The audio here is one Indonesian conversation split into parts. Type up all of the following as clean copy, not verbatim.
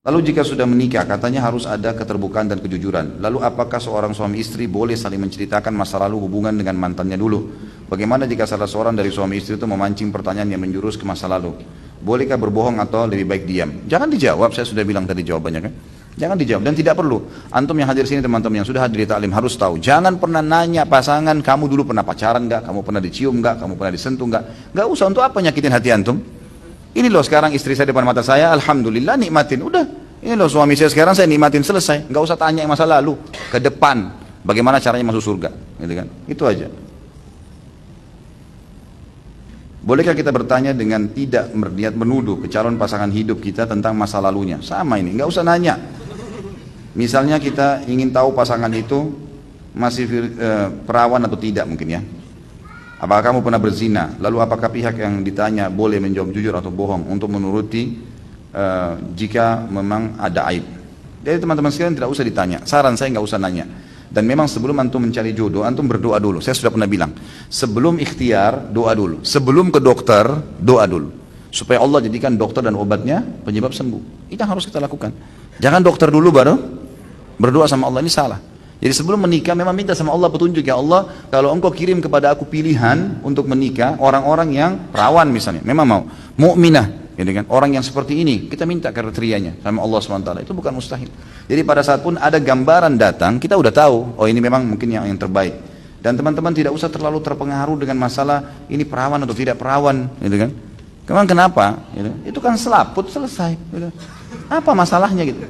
Lalu jika sudah menikah, katanya harus ada keterbukaan dan kejujuran. Lalu apakah seorang suami istri boleh saling menceritakan masa lalu hubungan dengan mantannya dulu? Bagaimana jika salah seorang dari suami istri itu memancing pertanyaan yang menjurus ke masa lalu? Bolehkah berbohong atau lebih baik diam? Jangan dijawab, saya sudah bilang tadi jawabannya kan. Jangan dijawab dan tidak perlu. Antum yang hadir sini, teman-teman yang sudah hadir di taklim harus tahu. Jangan pernah nanya pasangan, kamu dulu pernah pacaran enggak? Kamu pernah dicium enggak? Kamu pernah disentuh enggak? Enggak usah, untuk apa nyakitin hati antum? Ini loh sekarang istri saya depan mata saya, alhamdulillah nikmatin. Udah, ini loh suami saya sekarang saya nikmatin, selesai. Enggak usah tanya yang masa lalu, ke depan. Bagaimana caranya masuk surga, gitu kan? Itu aja. Bolehkah kita bertanya dengan tidak berniat menuduh ke calon pasangan hidup kita tentang masa lalunya? Sama ini, enggak usah nanya. Misalnya kita ingin tahu pasangan itu masih perawan atau tidak mungkin ya. Apakah kamu pernah berzina? Lalu apakah pihak yang ditanya boleh menjawab jujur atau bohong untuk menuruti jika memang ada aib? Jadi teman-teman sekalian tidak usah ditanya. Saran saya nggak usah nanya. Dan memang sebelum antum mencari jodoh, antum berdoa dulu. Saya sudah pernah bilang, sebelum ikhtiar doa dulu. Sebelum ke dokter doa dulu. Supaya Allah jadikan dokter dan obatnya penyebab sembuh. Itu yang harus kita lakukan. Jangan dokter dulu baru berdoa sama Allah, ini salah. Jadi sebelum menikah memang minta sama Allah petunjuk, ya Allah kalau engkau kirim kepada aku pilihan untuk menikah orang-orang yang perawan misalnya, memang mau mukminah, gitu kan? Orang yang seperti ini kita minta kriterianya sama Allah SWT, itu bukan mustahil. Jadi pada saat pun ada gambaran datang, kita udah tahu, oh ini memang mungkin yang terbaik. Dan teman-teman tidak usah terlalu terpengaruh dengan masalah ini perawan atau tidak perawan, gitu kan? Kenapa? Gitu. Itu kan selaput selesai. Gitu. Apa masalahnya gitu?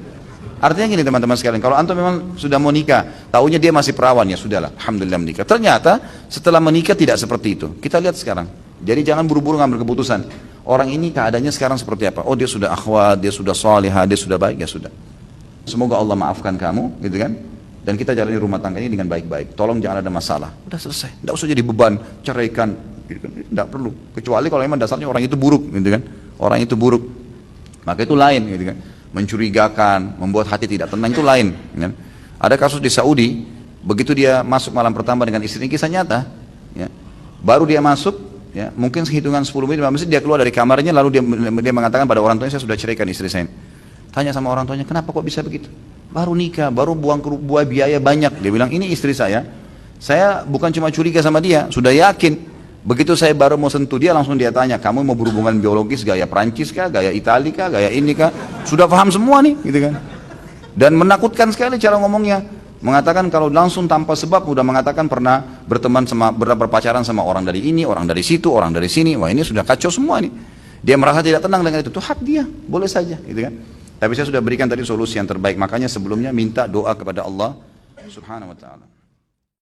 Artinya gini teman-teman sekalian, kalau antum memang sudah mau nikah, taunya dia masih perawan, ya sudahlah, alhamdulillah menikah. Ternyata setelah menikah tidak seperti itu. Kita lihat sekarang. Jadi jangan buru-buru ngambil keputusan. Orang ini keadaannya sekarang seperti apa? Oh dia sudah akhwat, dia sudah salihah, dia sudah baik, ya sudah. Semoga Allah maafkan kamu, gitu kan? Dan kita jalani rumah tangga ini dengan baik-baik. Tolong jangan ada masalah. Udah selesai. Tidak usah jadi beban, ceraikan, gitu kan? Tidak perlu. Kecuali kalau memang dasarnya orang itu buruk, gitu kan? Orang itu buruk, maka itu lain, gitu kan? Mencurigakan, membuat hati tidak tenang, itu lain ya. Ada kasus di Saudi, begitu dia masuk malam pertama dengan istrinya, kisah nyata ya. Baru dia masuk ya, mungkin sehitungan 10 menit, 15 menit dia keluar dari kamarnya, lalu dia mengatakan pada orang tuanya, saya sudah ceraikan istri saya. Tanya sama orang tuanya, kenapa kok bisa begitu? Baru nikah, baru buang biaya banyak. Dia bilang, ini istri saya bukan cuma curiga sama dia, sudah yakin. Begitu saya baru mau sentuh dia, langsung dia tanya, kamu mau berhubungan biologis gaya Prancis kah, gaya Itali kah, gaya ini kah? Sudah paham semua nih, gitu kan? Dan menakutkan sekali cara ngomongnya. Mengatakan kalau langsung tanpa sebab, udah mengatakan pernah berpacaran sama orang dari ini, orang dari situ, orang dari sini. Wah ini sudah kacau semua nih. Dia merasa tidak tenang dengan itu hak dia, boleh saja, gitu kan? Tapi saya sudah berikan tadi solusi yang terbaik. Makanya sebelumnya minta doa kepada Allah Subhanahu wa Ta'ala.